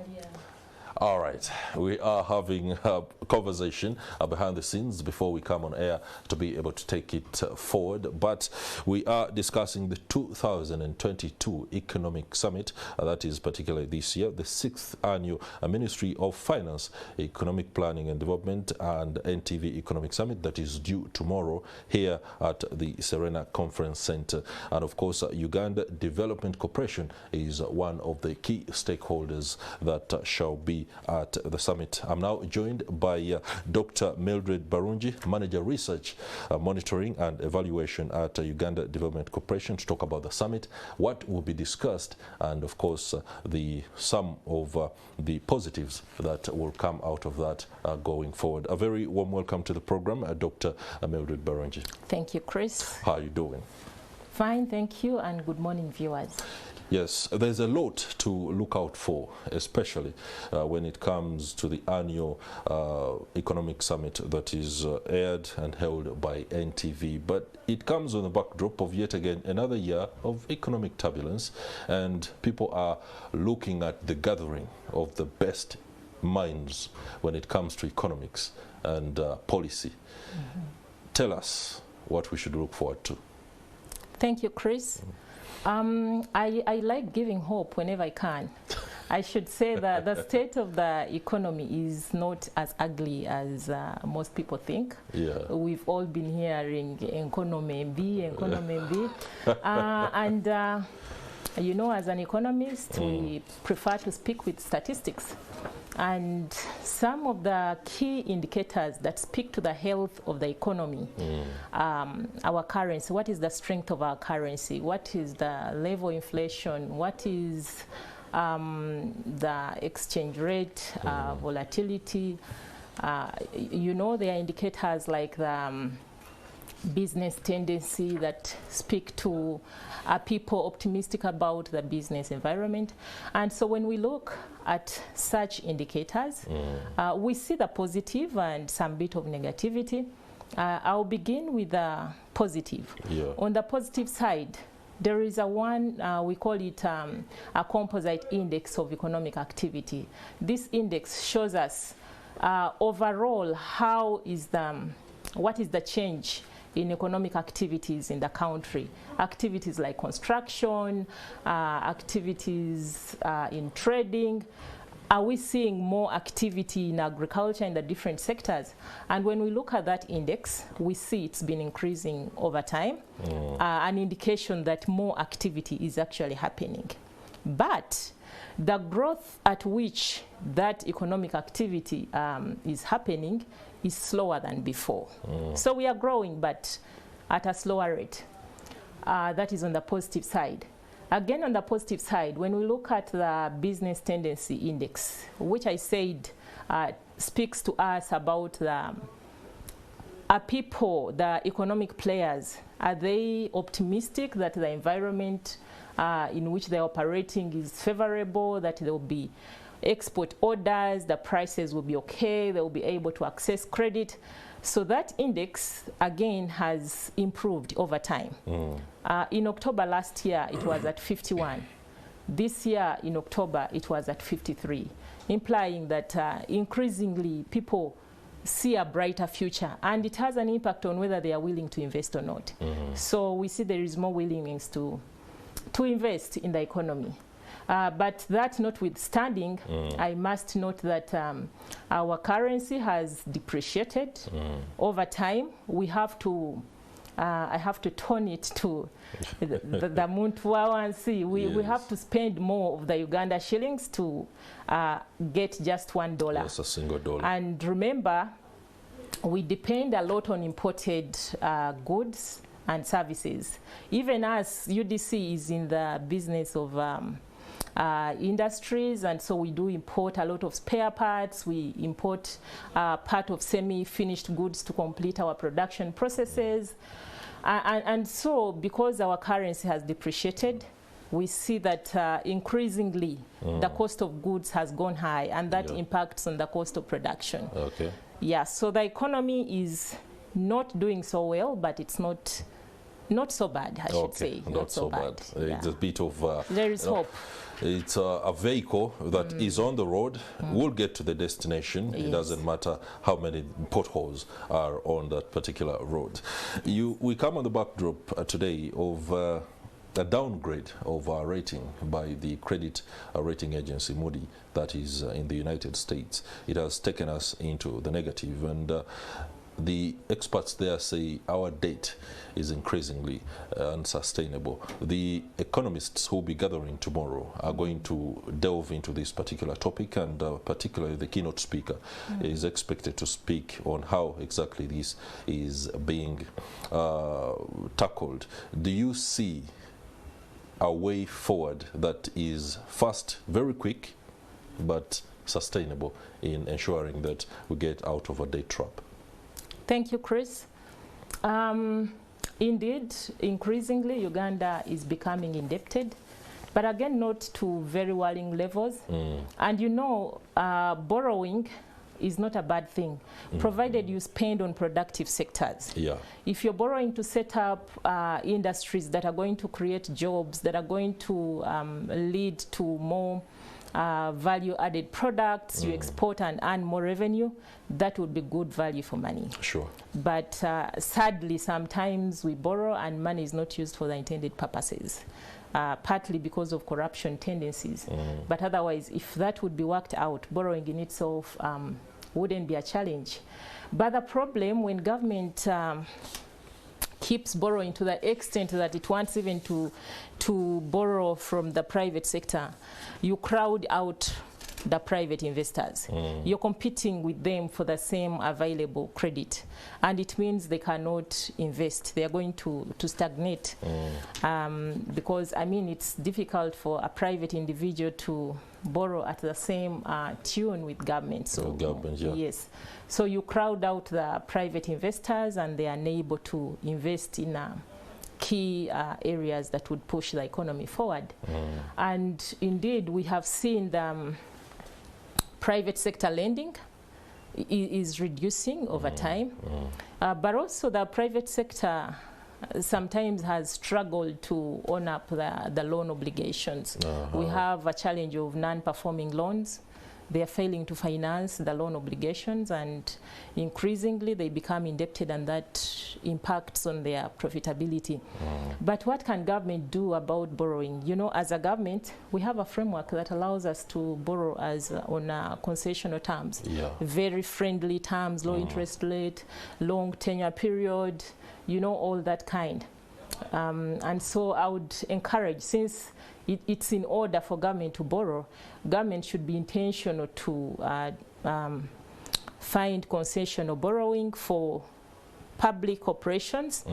earlier. All right, we are having a conversation behind the scenes before we come on air to be able to take it forward. But we are discussing the 2022 Economic Summit, that is particularly this year, the 6th annual Ministry of Finance, Economic Planning and Development and NTV Economic Summit that is due tomorrow here at the Serena Conference Center. And of course, Uganda Development Corporation is one of the key stakeholders that shall be at the summit. I'm now joined by Dr. Mildred Barungi, Manager Research, Monitoring and Evaluation at Uganda Development Corporation, to talk about the summit, what will be discussed, and of course some of the positives that will come out of that going forward. A very warm welcome to the program, Dr. Mildred Barungi. Thank you, Chris. How are you doing? Fine, thank you, and good morning, viewers. Yes, there's a lot to look out for, especially when it comes to the annual economic summit that is aired and held by NTV. But it comes on the backdrop of yet again another year of economic turbulence, and people are looking at the gathering of the best minds when it comes to economics and policy. Mm-hmm. Tell us what we should look forward to. Thank you, Chris. I like giving hope whenever I can. I should say that the state of the economy is not as ugly as most people think. Yeah. We've all been hearing economy B, and you know, as an economist, we prefer to speak with statistics. And some of the key indicators that speak to the health of the economy, our currency, what is the strength of our currency, what is the level of inflation, what is the exchange rate, volatility. You know, there are indicators like the business tendency that speak to people optimistic about the business environment. And so when we look at such indicators, we see the positive and some bit of negativity. I'll begin with the positive. Yeah. On the positive side, there is we call it a composite index of economic activity. This index shows us overall what is the change in economic activities in the country. Activities like construction, activities in trading. Are we seeing more activity in agriculture in the different sectors? And when we look at that index, we see it's been increasing over time, an indication that more activity is actually happening. But the growth at which that economic activity is happening is slower than before. So we are growing, but at a slower rate. That is on the positive side. Again, on the positive side, when we look at the business tendency index, which I said speaks to us about the people, the economic players, are they optimistic that the environment in which they're operating is favorable, that there will be export orders, the prices will be okay, they will be able to access credit. So that index, again, has improved over time. In October last year, it was at 51. This year, in October, it was at 53, implying that increasingly people see a brighter future, and it has an impact on whether they are willing to invest or not. So we see there is more willingness to invest in the economy. But that notwithstanding, I must note that our currency has depreciated over time. We have to, I have to turn it to the Muntu. We have to spend more of the Uganda shillings to get just $1. Yes, a single dollar. And remember, we depend a lot on imported goods and services. Even as UDC is in the business of industries, and so we do import a lot of spare parts. We import part of semi-finished goods to complete our production processes. And so because our currency has depreciated, we see that increasingly the cost of goods has gone high, and that impacts on the cost of production. Yeah, so the economy is not doing so well, but it's not Not so bad, I should say. Not so bad. Yeah. It's a bit of... there is hope. It's a vehicle that is on the road, will get to the destination. Yes. It doesn't matter how many potholes are on that particular road. We come on the backdrop today of a downgrade of our rating by the credit rating agency Moody, that is in the United States. It has taken us into the negative, and the experts there say our debt is increasingly unsustainable. The economists who will be gathering tomorrow are going to delve into this particular topic, and particularly the keynote speaker is expected to speak on how exactly this is being tackled. Do you see a way forward that is fast, very quick, but sustainable in ensuring that we get out of a debt trap? Thank you, Chris. Indeed, increasingly, Uganda is becoming indebted, but again, not to very worrying levels. And you know, borrowing is not a bad thing, provided you spend on productive sectors. Yeah. If you're borrowing to set up industries that are going to create jobs, that are going to lead to more value-added products, you export and earn more revenue, that would be good value for money. Sure. But sadly, sometimes we borrow and money is not used for the intended purposes, partly because of corruption tendencies. But otherwise, if that would be worked out, borrowing in itself wouldn't be a challenge. But the problem when government keeps borrowing to the extent that it wants even to borrow from the private sector, you crowd out the private investors. You're competing with them for the same available credit, and it means they cannot invest. They are going to stagnate because, I mean, it's difficult for a private individual to borrow at the same tune with government. So yes, so you crowd out the private investors, and they are unable to invest in key areas that would push the economy forward. And indeed, we have seen the private sector lending is reducing over time, but also the private sector sometimes has struggled to own up the loan obligations. We have a challenge of non-performing loans. They are failing to finance the loan obligations, and increasingly they become indebted, and that impacts on their profitability. But what can government do about borrowing? You know, as a government, we have a framework that allows us to borrow as on concessional terms, very friendly terms, low interest rate, long tenure period, you know, all that kind. And so I would encourage, since it's in order for government to borrow, government should be intentional to find concessional borrowing for public operations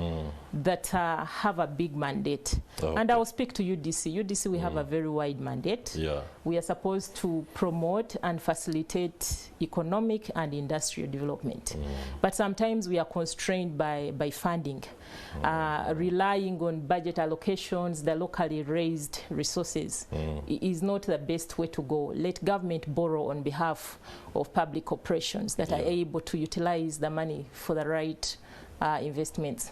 that have a big mandate. And I will speak to UDC. UDC, we have a very wide mandate. We are supposed to promote and facilitate economic and industrial development. But sometimes we are constrained by funding, relying on budget allocations, the locally raised resources is not the best way to go. Let government borrow on behalf of public operations that are able to utilize the money for the right investments.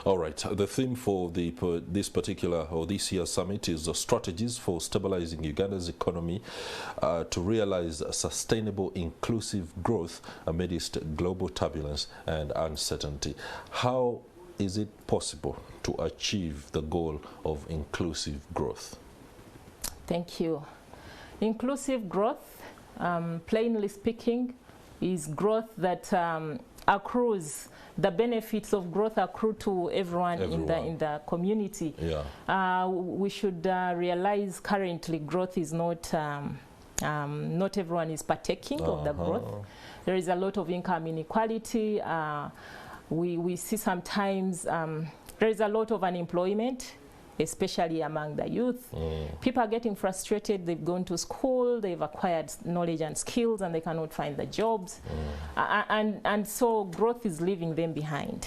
All right. The theme for this particular or this year's summit is strategies for stabilizing Uganda's economy to realize sustainable, inclusive growth amidst global turbulence and uncertainty. How is it possible to achieve the goal of inclusive growth? Thank you. Inclusive growth, plainly speaking, is growth that accrues, the benefits of growth accrue to everyone. in the community. We should realize currently growth is not everyone is partaking of the growth. There is a lot of income inequality. We see sometimes there is a lot of unemployment, especially among the youth. People are getting frustrated. They've gone to school, they've acquired knowledge and skills, and they cannot find the jobs. And so growth is leaving them behind.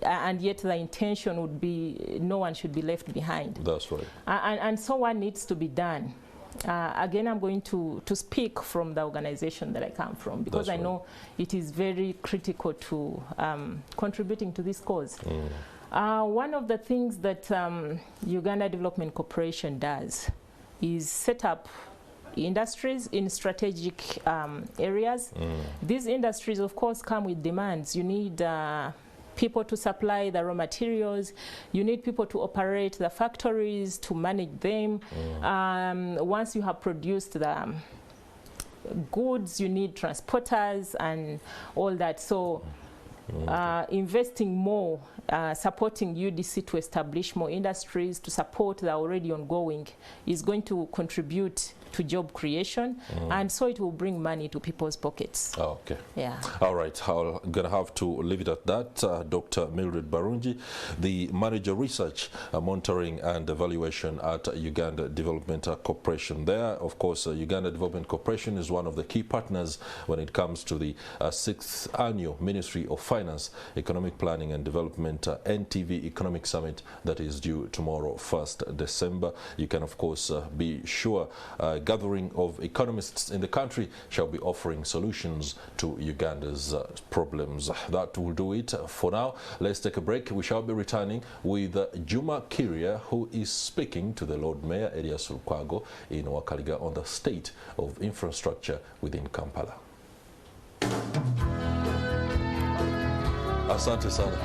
And yet the intention would be no one should be left behind. That's right. And so what needs to be done? Again, I'm going to speak from the organization that I come from, because I know it is very critical to contributing to this cause. One of the things that Uganda Development Corporation does is set up industries in strategic areas. These industries, of course, come with demands. You need people to supply the raw materials. You need people to operate the factories, to manage them. Once you have produced the goods, you need transporters and all that. So investing more, supporting UDC to establish more industries, to support the already ongoing, is going to contribute to job creation, and so it will bring money to people's pockets. Oh, okay. Yeah. All right. I'm going to have to leave it at that. Dr. Mildred Barungi, the Manager Research, Monitoring and Evaluation at Uganda Development Corporation. There, of course, Uganda Development Corporation is one of the key partners when it comes to the 6th Annual Ministry of Finance, Economic Planning and Development NTV Economic Summit that is due tomorrow, 1st December. You can, of course, be sure gathering of economists in the country shall be offering solutions to Uganda's problems. That will do it for now. Let's take a break. We shall be returning with Juma Kiria, who is speaking to the Lord Mayor, Elias Lukwago, in Wakaliga on the state of infrastructure within Kampala. Asante sana.